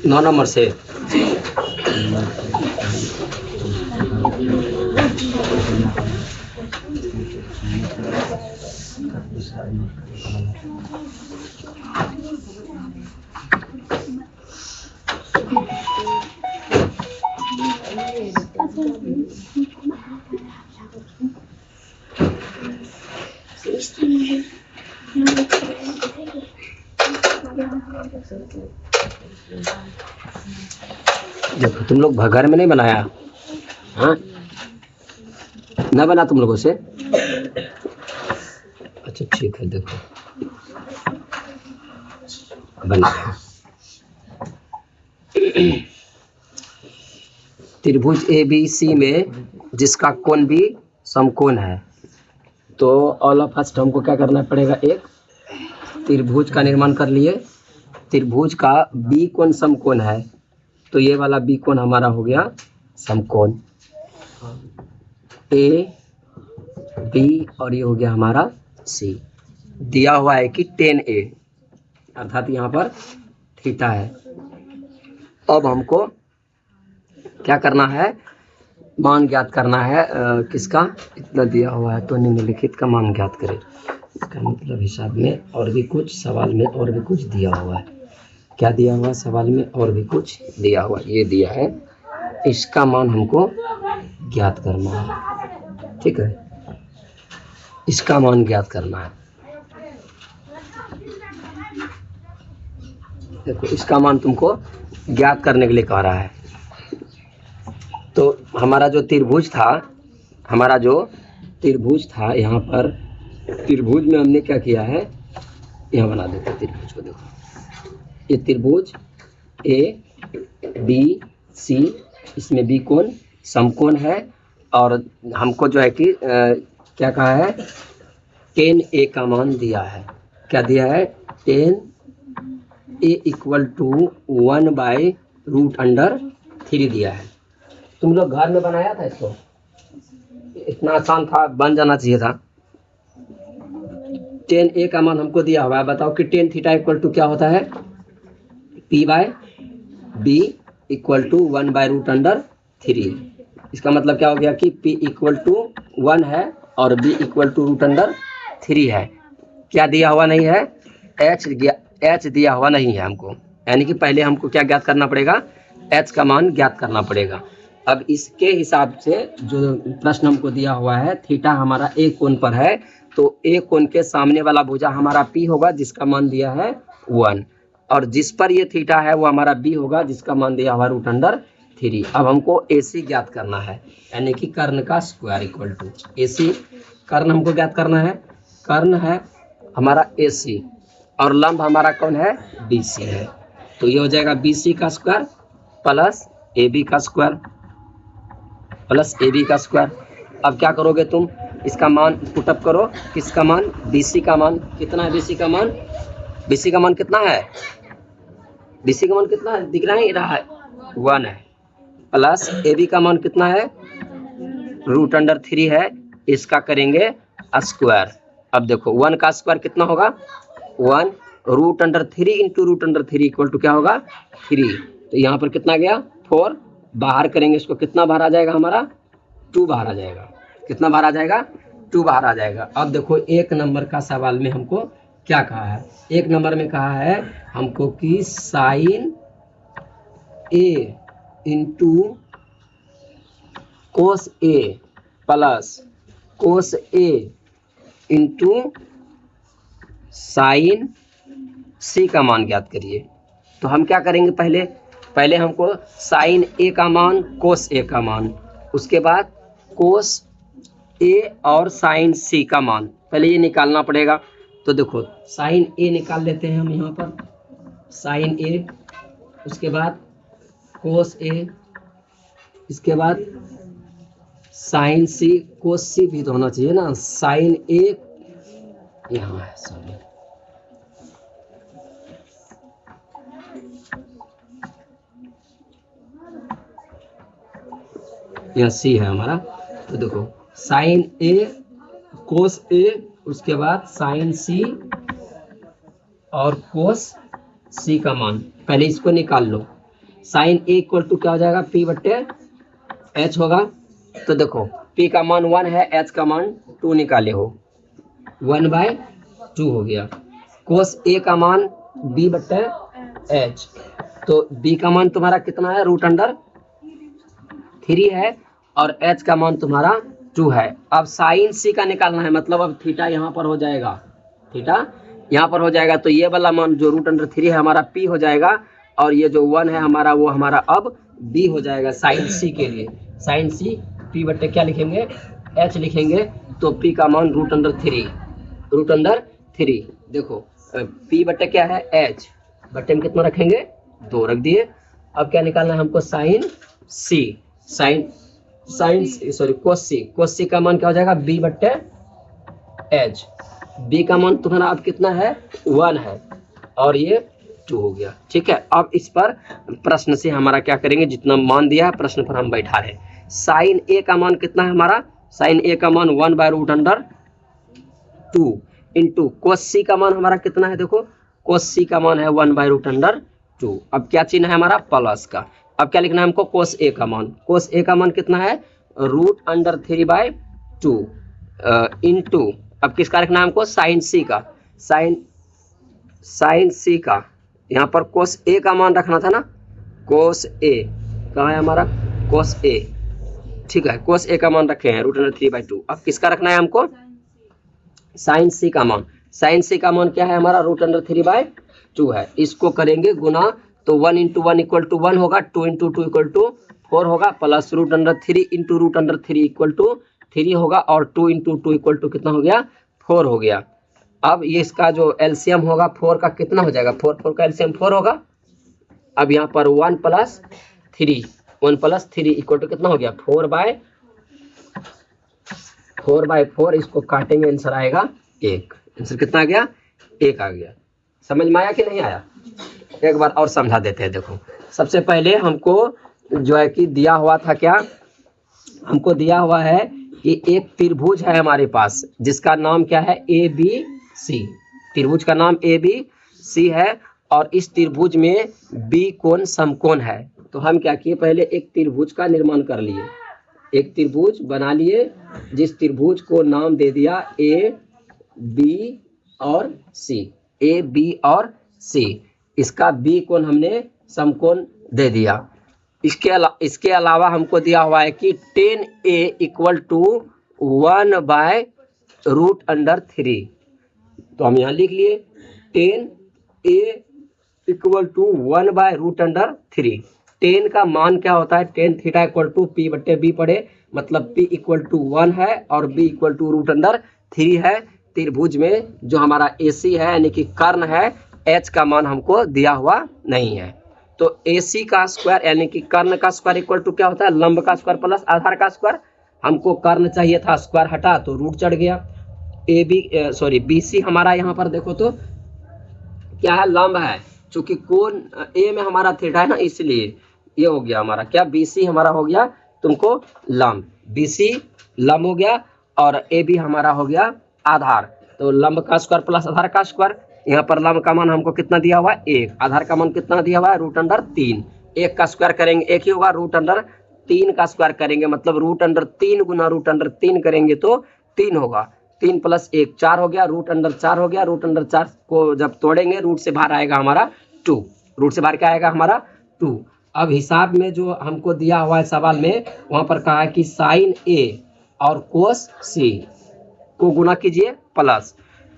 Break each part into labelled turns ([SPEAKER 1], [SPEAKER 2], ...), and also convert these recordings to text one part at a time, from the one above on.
[SPEAKER 1] 9 number से देखो तुम लोग घर में नहीं बनाया, हाँ ना बना तुम लोगों से? अच्छा ठीक है, देखो बना। त्रिभुज ABC में जिसका कोण भी समकोण है, तो ऑल ऑफ फर्स्ट हमको क्या करना पड़ेगा, एक त्रिभुज का निर्माण कर लिए। त्रिभुज का बी कोण समकोण है, तो ये वाला बी कोण हमारा हो गया समकोण ए बी, और ये हो गया हमारा सी। दिया हुआ है कि 10A, अर्थात यहाँ पर थीटा है। अब हमको क्या करना है, मान ज्ञात करना है किसका, इतना दिया हुआ है तो निम्नलिखित का मान ज्ञात करें। इसका मतलब हिसाब में और भी कुछ, सवाल में और भी कुछ दिया हुआ है। क्या दिया हुआ है सवाल में? और भी कुछ दिया हुआ, ये दिया है इसका मान हमको ज्ञात करना है, ठीक है, इसका मान ज्ञात करना है। देखो इसका मान तुमको ज्ञात करने के लिए कह रहा है। तो हमारा जो त्रिभुज था, यहाँ पर त्रिभुज में हमने क्या किया है, यहाँ बना देते त्रिभुज को। देखो ये त्रिभुज ABC, इसमें बी कोण समकोण है, और हमको जो है कि क्या कहा है, 10A का मान दिया है। क्या दिया है? 10A इक्वल टू 1/√3 दिया है। तुम लोग घर में बनाया था इसको? इतना आसान था, बन जाना चाहिए था। 10A का मान हमको दिया हुआ है, बताओ कि 10 थीटा इक्वल टू क्या होता है, P/B इक्वल टू 1/√3। इसका मतलब क्या हो गया कि P इक्वल टू 1 है और B इक्वल टू √3 है। क्या दिया हुआ नहीं है? H दिया हुआ नहीं है हमको, यानी कि पहले हमको क्या ज्ञात करना पड़ेगा, H का मान ज्ञात करना पड़ेगा। अब इसके हिसाब से जो प्रश्न हमको दिया हुआ है, थीटा हमारा एक कोण पर है, तो एक कोण के सामने वाला भुजा हमारा P होगा जिसका मान दिया है 1, और जिस पर ये थीटा है वो हमारा B होगा जिसका मान दिया हुआ √3। अब हमको AC ज्ञात करना है, यानी कि कर्ण का स्क्वायर इक्वल टू AC। कर्ण हमको ज्ञात करना है, कर्ण है हमारा AC और लंब हमारा कौन है, BC है। तो ये हो जाएगा BC का स्क्वायर प्लस AB का स्क्वायर प्लस AB का स्क्वायर। अब क्या करोगे तुम, इसका मान पुटअप करो, किसका मान, BC का मान कितना है, BC का मान कितना है, BC का मान कितना है, दिख रहा है 1 है, प्लस AB का मान कितना है, √3 है, इसका करेंगे स्क्वायर। अब देखो 1 का स्क्वायर कितना होगा, 1, √3 इंटू √3 इक्वल टू क्या होगा, 3। तो यहाँ पर कितना गया, 4, बाहर करेंगे इसको, कितना बाहर आ जाएगा हमारा, 2 बाहर आ जाएगा। कितना बाहर आ जाएगा, 2 बाहर आ जाएगा। अब देखो 1 नंबर का सवाल में हमको क्या कहा है, 1 नंबर में कहा है हमको कि sin A into cos A plus cos A into sin C का मान ज्ञात करिए। तो हम क्या करेंगे, पहले हमको sin A का मान, cos A का मान, उसके बाद cos A और sin C का मान, पहले ये निकालना पड़ेगा। तो देखो sin A निकाल लेते हैं हम यहाँ पर, sin A, उसके बाद cos A, इसके बाद sin C, cos C भी तो होना चाहिए ना, sin A यहाँ है, सॉरी यहाँ C है हमारा। तो देखो sin A cos A, उसके बाद sin C और कोस सी का मान, पहले इसको निकाल लो। साइन ए इक्वल टू क्या हो जाएगा, पी बट्टे एच होगा। तो देखो पी का मान 1 है, एच का मान 2 निकाले हो, 1/2 हो गया। कोस ए का मान बी बट्टे एच, तो बी का मान तुम्हारा कितना है, √3 है, और एच का मान तुम्हारा 2 है। अब साइन सी का निकालना है, मतलब अब थीटा यहाँ पर हो जाएगा, थीटा यहाँ पर हो जाएगा। तो ये वाला मान जो √3 है हमारा पी हो जाएगा, और ये जो 1 है हमारा वो हमारा अब बी हो जाएगा साइन सी के लिए। साइन सी पी बट्टे क्या लिखेंगे, एच लिखेंगे। तो पी का मान √3 देखो पी बट्टे क्या है, एच बट्टे में कितना रखेंगे, 2 रख दिए। अब क्या निकालना है हमको, साइन सी, कोस सी का मान क्या हो जाएगा, बी बट्टे एच। बी का मान तुम्हारा अब कितना है, 1 है, और ये 2 हो गया। ठीक है, अब इस पर प्रश्न से हमारा क्या करेंगे, जितना मान दिया है प्रश्न पर हम बैठा रहे। साइन ए का मान कितना है हमारा, साइन ए का मान 1/√2 इंटू कोस सी का मान हमारा कितना है, देखो कोस सी का मान है 1/√2। अब क्या चिन्ह है हमारा, प्लस का। अब क्या लिखना है हमको, कोस ए का मान, कोस ए का मान कितना है, √3/2 इंटू, अब किसका रखना है हमको, साइन सी का, साइन सी का, यहाँ पर कोस ए का मान रखना था ना, कोस ए कहाँ है हमारा, कोस ए, ठीक है, कोस ए का मान रखे हैं √3/2। अब किसका रखना है हमको, साइन सी का मान, साइन सी का मान क्या है हमारा, √3/2 है। इसको करेंगे गुना, तो 1 × 1 = 1 होगा, 2 × 2 = 4 होगा, प्लस √3 इंटू √3 = 3 होगा, और 2 × 2 = कितना हो गया, 4 हो गया। अब ये इसका जो एलसीएम होगा 4 का कितना हो जाएगा, 4 का एलसीएम 4 होगा। अब यहाँ पर 1 + 3 = कितना हो गया, 4/4। इसको काटेंगे, आंसर आएगा 1। आंसर कितना आ गया, 1 आ गया। समझ में आया कि नहीं आया, एक बार और समझा देते हैं। देखो सबसे पहले हमको जो है कि दिया हुआ था, क्या हमको दिया हुआ है कि एक त्रिभुज है हमारे पास, जिसका नाम क्या है, ABC। त्रिभुज का नाम ABC है, और इस त्रिभुज में बी कोण समकोण है। तो हम क्या किए, पहले एक त्रिभुज का निर्माण कर लिए, एक त्रिभुज बना लिए, जिस त्रिभुज को नाम दे दिया AB और C। इसका बी कोण हमने समकोण दे दिया। इसके अलावा हमको दिया हुआ है कि tan A = 1/√3। तो हम यहाँ लिख लिए tan A = 1/√3। tan का मान क्या होता है, tan थीटा = P/B पढ़े, मतलब P = 1 है और B = √3 है। त्रिभुज में जो हमारा AC है यानी कि कर्ण है, H का मान हमको दिया हुआ नहीं है। तो AC का स्क्वायर यानी कि कर्ण का स्क्वायर इक्वल टू क्या होता है, लंब का स्क्वायर प्लस आधार का स्क्वायर। हमको कर्ण चाहिए था, स्क्वायर हटा तो रूट चढ़ गया। BC हमारा यहाँ पर देखो तो क्या है, लंब है, चूंकि कोण A में हमारा थीटा है ना, इसलिए ये हो गया हमारा क्या, BC हमारा हो गया तुमको लंब, BC लंब हो गया, और AB हमारा हो गया आधार। तो लंब का स्क्वायर प्लस आधार का स्क्वायर। यहाँ पर लंब का मान हमको कितना दिया हुआ है, 1। आधार का मान कितना दिया हुआ है, √3। 1 का स्क्वायर करेंगे 1 ही होगा, √3 का स्क्वायर करेंगे मतलब √3 गुना √3 करेंगे तो 3 होगा। 3 + 1 4 हो गया, √4 हो गया। √4 को जब तोड़ेंगे रूट से बाहर आएगा हमारा 2। रूट से बाहर क्या आएगा हमारा 2। अब हिसाब में जो हमको दिया हुआ है सवाल में, वहाँ पर कहा है कि साइन A और कोस C को गुना कीजिए, plus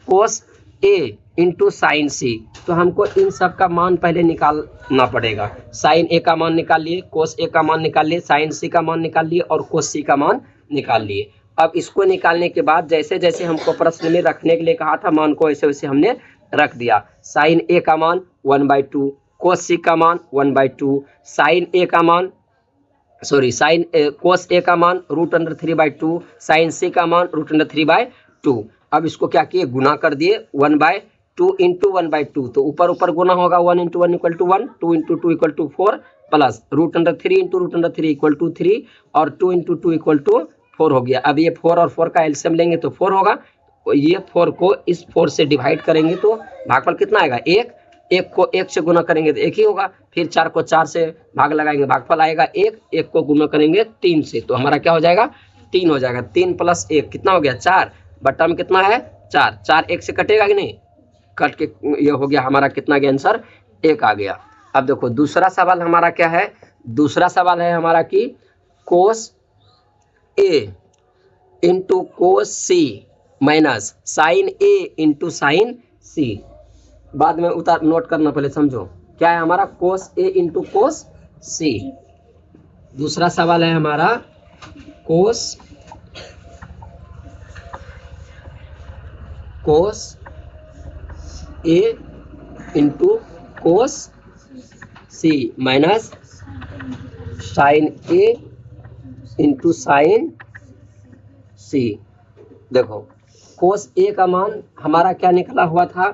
[SPEAKER 1] cos A into sine C। तो हमको इन सब का मान पहले निकालना पड़ेगा। साइन A का मान निकाल लिए, कोस A का मान निकाल लिए, साइन C का मान निकाल लिए, और कोस C का मान निकाल लिए। अब इसको निकालने के बाद जैसे जैसे हमको प्रश्न में रखने के लिए कहा था मान को, वैसे वैसे हमने रख दिया। साइन A का मान 1/2, कोस C का मान 1/2, साइन A का मान कोस A का मान √3/2, साइन C का मान √3/2। अब इसको क्या किए, गुना कर दिए 1/2 इंटू 1/2। तो ऊपर ऊपर गुना होगा, 1 × 1 = 1, 2 × 2 = 4, प्लस √3 इंटू √3 = 3, और 2 × 2 = 4 हो गया। अब ये 4 और 4 का एलसीएम लेंगे तो 4 होगा, ये 4 को इस 4 से डिवाइड करेंगे तो भागफल कितना आएगा, 1। 1 को 1 से गुना करेंगे तो 1 ही होगा। फिर 4 को 4 से भाग लगाएंगे, भागफल आएगा 1। 1 को गुना करेंगे 3 से तो हमारा क्या हो जाएगा, 3 हो जाएगा। 3 + 1 कितना हो गया, 4। बट्टा में कितना है, 4। 4 1 से कटेगा कि नहीं, कट के ये हो गया हमारा कितना गया आंसर, 1 आ गया। अब देखो दूसरा सवाल हमारा क्या है, दूसरा सवाल है हमारा कि कोस ए इंटू कोस सी माइनस साइन ए इंटू साइन सी। बाद में उतार नोट करना, पहले समझो क्या है हमारा, कोस ए इंटू कोस सी। दूसरा सवाल है हमारा कोस ए इंटू कोस सी माइनस साइन ए इंटू साइन सी। देखो कोस ए का मान हमारा क्या निकला हुआ था,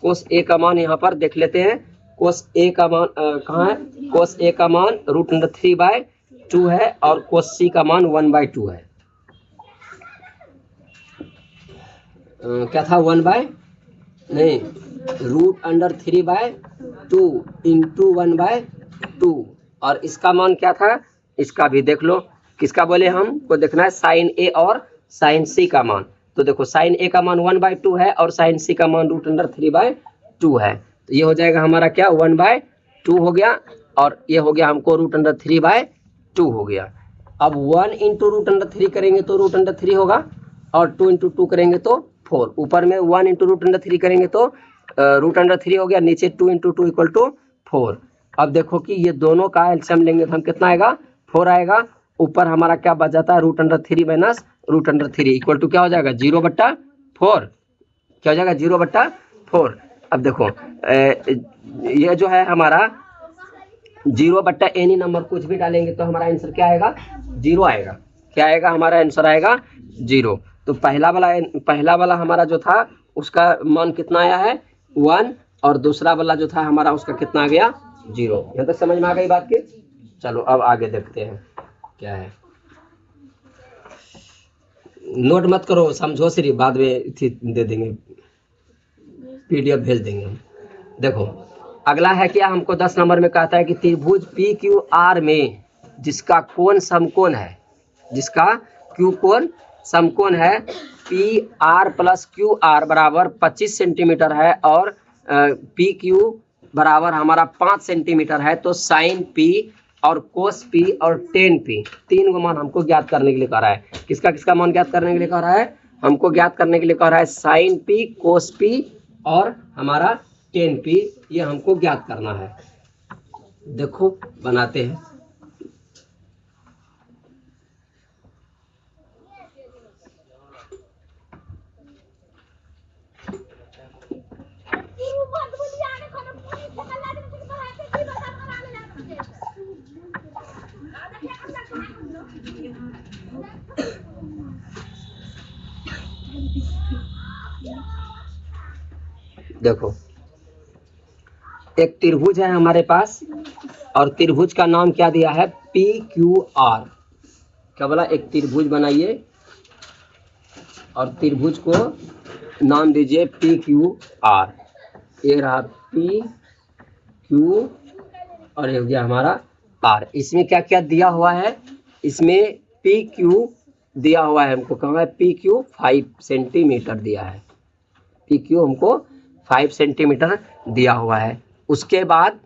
[SPEAKER 1] कोस ए का मान यहाँ पर देख लेते हैं। कोस ए का मान कहाँ है, कोस ए का मान √3/2 है और कोस सी का मान 1/2 है। क्या था, नहीं, √3/2 इंटू 1/2 और इसका मान क्या था, इसका भी देख लो। किसका बोले, हमको देखना है साइन ए और साइन सी का मान। तो देखो साइन ए का मान 1/2 है और साइन सी का मान √3/2 है। तो ये हो जाएगा हमारा क्या, 1/2 हो गया और ये हो गया हमको √3/2 हो गया। अब 1 इंटू √3 करेंगे तो √3 होगा और 2 इंटू 2 करेंगे तो 4। ऊपर में 1 इंटू √3 करेंगे तो √3 हो गया, नीचे 2 इंटू 2 = 4। अब देखो कि ये दोनों का एलसीएम लेंगे तो हम कितना आएगा, 4 आएगा। ऊपर हमारा क्या बच जाता है, √3 माइनस √3 = क्या हो जाएगा, 0/4। क्या हो जाएगा, 0/4। अब देखो ये जो है हमारा 0/, एनी नंबर कुछ भी डालेंगे तो हमारा आंसर क्या आएगा, 0 आएगा। क्या आएगा, हमारा आंसर आएगा 0। तो पहला वाला हमारा जो था उसका मान कितना आया है, 1 और दूसरा वाला जो था हमारा उसका कितना आ गया, 0। यहाँ तक समझ में आ गई बात की। चलो अब आगे देखते हैं क्या है। नोट मत करो, समझो सिर्फ, बाद में दे देंगे, PDF भेज देंगे हम। देखो अगला है क्या, हमको 10 नंबर में कहता है कि त्रिभुज PQR में जिसका कोण समकोण है, जिसका Q कोण समकोण है, PR + QR बराबर 25 सेंटीमीटर है और PQ बराबर हमारा 5 सेंटीमीटर है। तो साइन P और कोस P और टेन P, 3 को मान हमको ज्ञात करने के लिए कह रहा है। किसका किसका मान ज्ञात करने के लिए कह रहा है, हमको ज्ञात करने के लिए कह रहा है साइन P, कोस P और हमारा टेन P, ये हमको ज्ञात करना है। देखो बनाते हैं। देखो एक त्रिभुज है हमारे पास और त्रिभुज का नाम क्या दिया है, PQR। क्या बोला, एक त्रिभुज बनाइए और त्रिभुज को नाम दीजिए PQR। ये रहा PQ और ये हो गया हमारा R। इसमें क्या क्या दिया हुआ है, इसमें PQ दिया हुआ है हमको, कहाँ है, PQ 5 सेंटीमीटर दिया है। PQ हमको 5 सेंटीमीटर दिया हुआ है। उसके बाद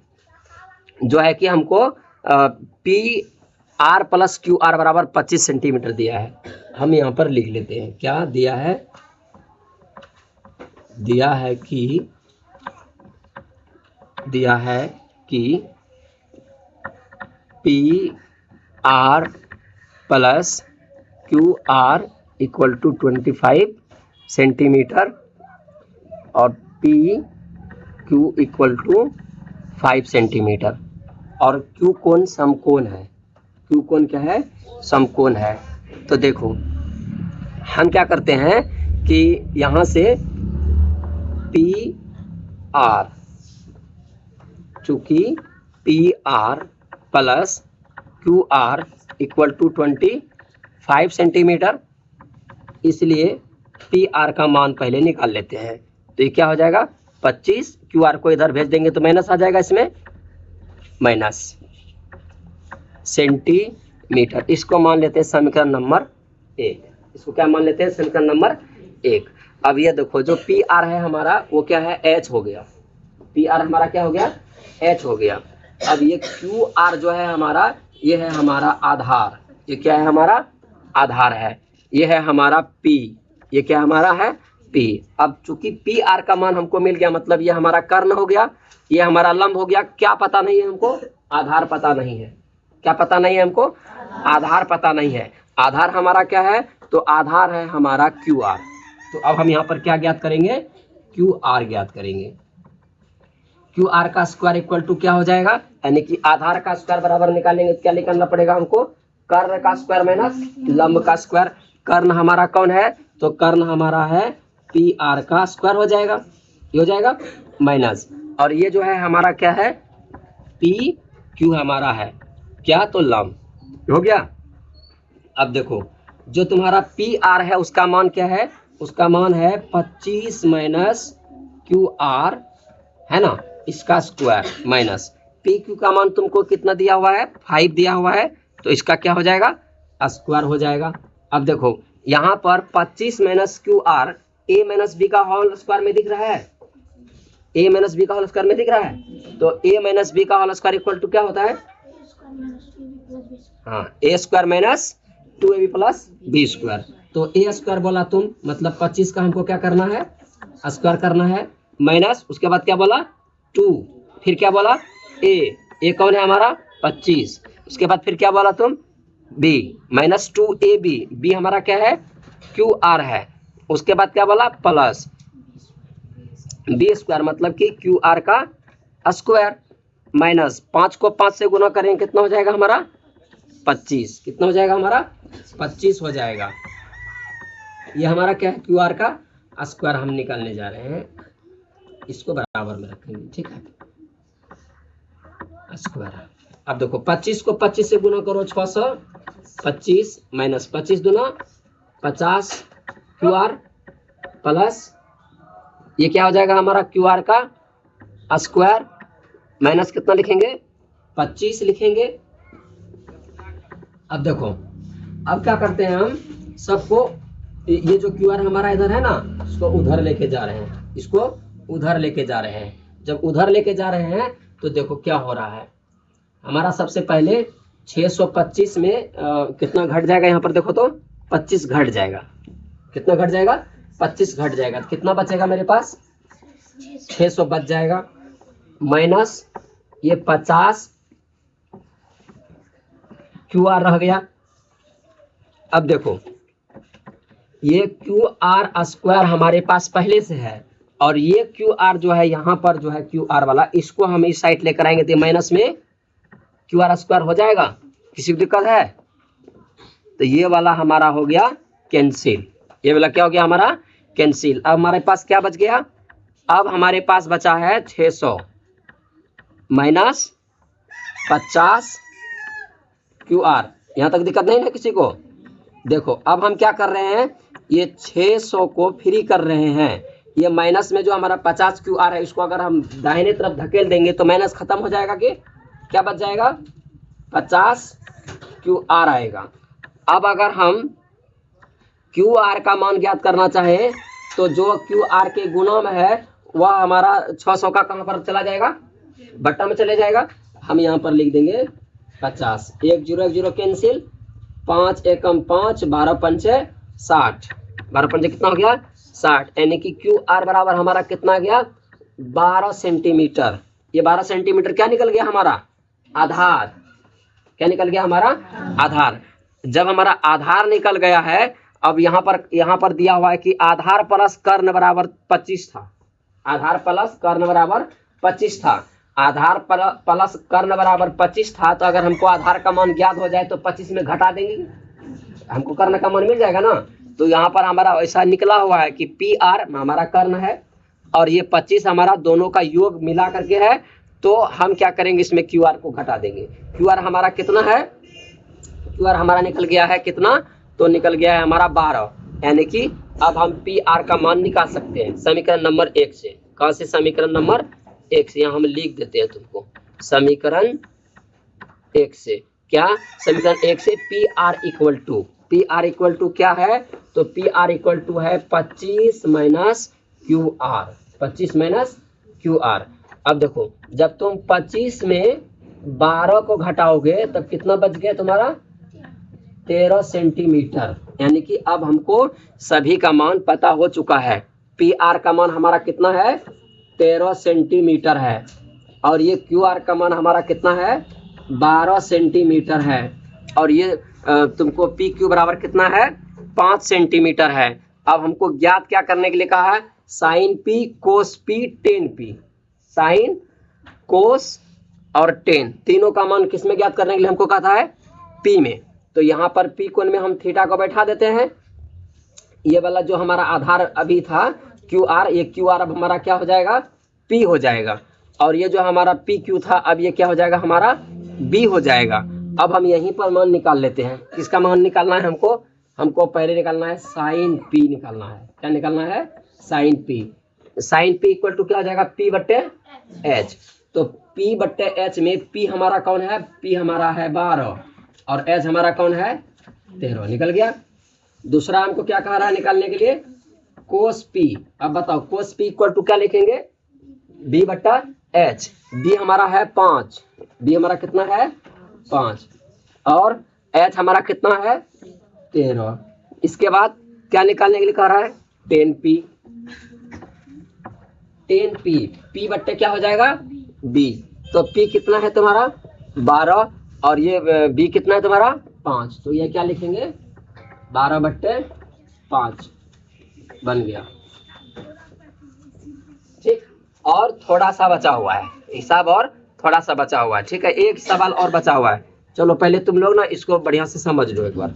[SPEAKER 1] जो है कि हमको PR + QR बराबर 25 सेंटीमीटर दिया है। हम यहाँ पर लिख लेते हैं, क्या दिया है, दिया है कि PR + QR = 25 सेंटीमीटर और PQ = 5 सेंटीमीटर और Q कोण समकोण है। Q कोण क्या है, समकोण है। तो देखो हम क्या करते हैं कि यहाँ से PR, चूंकि PR + QR = 25 सेंटीमीटर, इसलिए पी आर का मान पहले निकाल लेते हैं। तो ये क्या हो जाएगा 25, क्यू आर को इधर भेज देंगे तो माइनस आ जाएगा, इसमें माइनस सेंटीमीटर। इसको मान लेते हैं समीकरण नंबर 1। इसको क्या मान लेते हैं समीकरण नंबर 1। अब ये देखो जो पी आर है हमारा वो क्या है एच हो गया, पी आर हमारा क्या हो गया एच हो गया। अब ये क्यू आर जो है हमारा ये है हमारा आधार, ये क्या है हमारा आधार है, ये है हमारा पी, ये क्या हमारा है पी। अब चूंकि पी आर का मान हमको मिल गया मतलब ये हमारा कर्ण हो गया, ये हमारा लंब हो गया। क्या पता नहीं है हमको आधार पता नहीं है, क्या पता नहीं है हमको आधार पता नहीं है। आधार हमारा क्या है तो आधार है हमारा क्यू आर। तो अब हम यहाँ पर क्या ज्ञात करेंगे क्यू आर ज्ञात करेंगे। क्यू आर का स्क्वायर इक्वल टू क्या हो जाएगा यानी कि आधार का स्क्वायर बराबर निकालेंगे तो क्या निकालना पड़ेगा हमको कर्ण का स्क्वायर माइनस लंब का स्क्वायर। कर्ण हमारा कौन है तो कर्ण हमारा है पी आर का स्क्वायर हो जाएगा, ये हो जाएगा माइनस, और ये जो है हमारा क्या है पी क्यू हमारा है क्या तो लंब हो गया। अब देखो जो तुम्हारा पी आर है उसका मान क्या है, उसका मान है 25 माइनस क्यू आर है ना, इसका स्क्वायर माइनस पी क्यू का मान तुमको कितना दिया हुआ है 5 दिया हुआ है तो इसका क्या हो जाएगा स्क्वायर हो जाएगा। अब देखो यहाँ पर 25 minus q r a minus b का होल स्क्वायर में दिख रहा है, ए माइनस बी का होल स्क्वायर में दिख रहा है। तो ए माइनस बी का होल स्क्वायर इक्वल टू क्या होता है हाँ a square minus 2ab plus b square. तो ए स्क्वायर बोला तुम मतलब 25 का हमको क्या करना है स्क्वायर करना है माइनस उसके बाद क्या बोला 2, फिर क्या बोला ए कौन है हमारा 25, उसके बाद फिर क्या बोला तुम बी माइनस 2ab, बी हमारा क्या है क्यू आर है, उसके बाद क्या बोला प्लस बी स्क्वायर मतलब कि क्यू आर का स्क्वायर माइनस 5 को 5 से गुना करेंगे कितना हो जाएगा हमारा 25, कितना हो जाएगा हमारा 25 हो जाएगा। ये हमारा क्या है क्यू आर का स्क्वायर हम निकालने जा रहे हैं, इसको बराबर में रखेंगे ठीक है स्क्वायर। अब देखो 25 को 25 से गुना करो 625 माइनस 25 दूना 50 क्यू आर प्लस ये क्या हो जाएगा हमारा क्यू आर का स्क्वायर माइनस कितना लिखेंगे 25 लिखेंगे। अब देखो अब क्या करते हैं हम सबको ये जो क्यू आर हमारा इधर है ना इसको उधर लेके जा रहे हैं, इसको उधर लेके जा रहे हैं। जब उधर लेके जा रहे हैं तो देखो क्या हो रहा है हमारा सबसे पहले 625 में कितना घट जाएगा यहाँ पर देखो तो 25 घट जाएगा, कितना घट जाएगा 25 घट जाएगा, तो कितना बचेगा मेरे पास 600 बच जाएगा माइनस ये 50 क्यू आर रह गया। अब देखो ये क्यू आर स्क्वायर हमारे पास पहले से है और ये क्यू आर जो है यहाँ पर जो है क्यू आर वाला इसको हम इस साइड लेकर आएंगे तो माइनस में क्यू आर स्क्वायर हो जाएगा, किसी को दिक्कत है तो ये वाला हमारा हो गया कैंसिल, ये वाला क्या हो गया हमारा कैंसिल। अब हमारे पास क्या बच गया, अब हमारे पास बचा है 600 माइनस 50 क्यू आर, यहाँ तक दिक्कत नहीं है किसी को। देखो अब हम क्या कर रहे हैं ये 600 को फ्री कर रहे हैं, ये माइनस में जो हमारा 50 क्यू आर है इसको अगर हम दाहिने तरफ धकेल देंगे तो माइनस खत्म हो जाएगा कि क्या बच जाएगा 50 क्यू आर आएगा। अब अगर हम क्यू आर का मान ज्ञात करना चाहें तो जो क्यू आर के गुणा में है वह हमारा 600 का कहाँ पर चला जाएगा बट्टा में चले जाएगा। हम यहाँ पर लिख देंगे 50, 1 0 1 0 कैंसिल, 5 एकम 5 12 पंचे 60, 12 पंचे कितना हो गया 60, यानी कि क्यू आर बराबर हमारा कितना गया 12 सेंटीमीटर। ये 12 सेंटीमीटर क्या निकल गया हमारा आधार, क्या निकल गया हमारा आधार। जब हमारा आधार निकल गया है अब यहाँ पर दिया हुआ है कि आधार प्लस कर्ण बराबर 25 था, आधार प्लस कर्ण बराबर 25 था, आधार प्लस कर्ण बराबर 25 था। तो अगर हमको आधार का मान ज्ञात हो जाए तो 25 में घटा देंगे हमको कर्ण का मान मिल जाएगा ना। तो यहाँ पर हमारा ऐसा निकला हुआ है कि पी आर हमारा कर्ण है और ये 25 हमारा दोनों का योग मिला करके है। तो हम क्या करेंगे इसमें क्यू आर को घटा देंगे। क्यू आर हमारा कितना है, क्यू आर हमारा निकल गया है कितना तो निकल गया है हमारा यानी कि अब हम पी आर का मान निकाल सकते हैं समीकरण नंबर 1 से। कौन से समीकरण नंबर 1 से? यहाँ हम लिख देते हैं तुमको समीकरण 1 से। क्या? समीकरण 1 से पी आर इक्वल टू क्या है? तो पी आर इक्वल टू है 25 minus q are. 25 minus q are. अब देखो, जब तुम 25 में 12 को घटाओगे तब कितना बच गया तुम्हारा? 13 सेंटीमीटर। यानी कि अब हमको सभी का मान पता हो चुका है। पी आर का मान हमारा कितना है? 13 सेंटीमीटर है। और ये क्यू आर का मान हमारा कितना है? 12 सेंटीमीटर है। और ये तुमको पी क्यू बराबर कितना है? 5 सेंटीमीटर है। अब हमको ज्ञात क्या करने के लिए कहा है? साइन पी, कोस पी, टेन पी। साइन, कोस और टेन, तीनों का मान किस में ज्ञात करने के लिए हमको कहा है? पी में। तो यहाँ पर पी कोण में हम थीटा को बैठा देते हैं। ये वाला जो हमारा आधार अभी था क्यू आर, ये क्यू आर अब हमारा क्या हो जाएगा? पी हो जाएगा। और ये जो हमारा पी क्यू था अब ये क्या हो जाएगा? हमारा बी हो जाएगा। अब हम यहीं पर मान निकाल लेते हैं। किसका मान निकालना है हमको? हमको पहले निकालना है साइन पी निकालना है। क्या निकालना है? Sine P. Sine P equal to क्या हो जाएगा? पी बट्टे एच। तो पी बट्टे एच में पी हमारा कौन है? पी हमारा है 12 और एच हमारा कौन है? 13। निकल गया। दूसरा हमको क्या कह रहा है निकालने के लिए? कोस पी। अब बताओ कोस पी इक्वल टू क्या लिखेंगे? बी बट्टा एच। बी हमारा है 5। बी हमारा कितना है? 5। और एच हमारा कितना है? 13। इसके बाद क्या निकालने के लिए कह रहा है? 10 पी। 10 पी। पी बट्टे क्या हो जाएगा? बी। तो पी कितना है तुम्हारा? 12 और ये बी कितना है तुम्हारा? 5। तो ये क्या लिखेंगे? 12 बट्टे 5 बन गया। ठीक। और थोड़ा सा बचा हुआ है हिसाब, और थोड़ा सा बचा हुआ है। ठीक है, एक सवाल और बचा हुआ है। चलो पहले तुम लोग ना इसको बढ़िया से समझ लो एक बार।